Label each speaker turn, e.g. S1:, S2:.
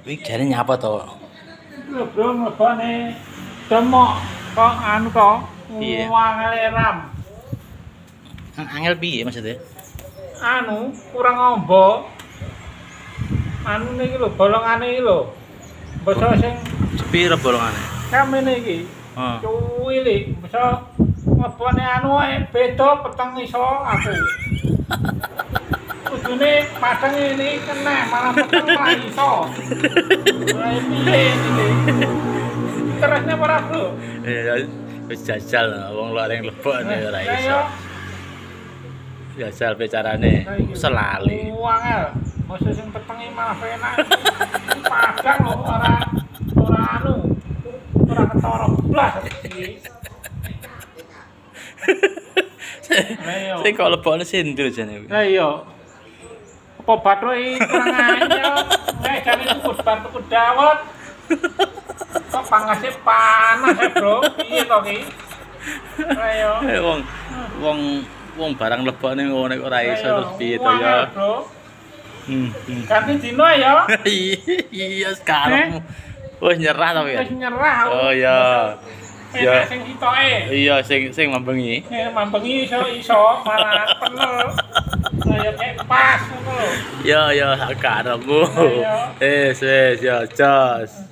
S1: Kuwi jare nyapa to?
S2: Lho bro, mebane demok kok anu to.
S1: Iya.
S2: Wangale ram.
S1: Angel piye maksudnya?
S2: Anu kurang ombo. Anu niki lho bolongane iki lho. Basa sing
S1: Sepiro bolongane?
S2: kamene iki.
S1: Heeh.
S2: Cuwilik, basa mebane anu ae beda peteng iso aku. Kudune padang ini kena malah peteng ra iso. Lah piye iki? Keresnya ora bro?
S1: Wis jajal wong luar yang lebokne ora
S2: Lah
S1: iso.
S2: yo
S1: Jajal bicarane selali.
S2: Wangel. Mesti sing petengi malah penak. Padang lho ora anu. Ora ketara blas iki. Lah yo.
S1: Sing kok lebokne sendul jane.
S2: Lah iya. Apa bathuk kurang anyel. Nek jane tuku dawet. Kok pangase panas ya, Bro? Piye to ki? Lah iya.
S1: Wong barang lebokne ngono kok ora iso terus piye to
S2: Wangel,
S1: ya.
S2: Bro. Ganti dino ya.
S1: Iya sekarang. Wis nyerah to ya.
S2: Wis nyerah.
S1: Oh ya.
S2: Ya sing sitoke.
S1: Iya sing mambengi.
S2: Mambengi iso malah penel. Kayak kayak pas ngono lho.
S1: Ya karepmu.
S2: Iya.
S1: Wis ya jos.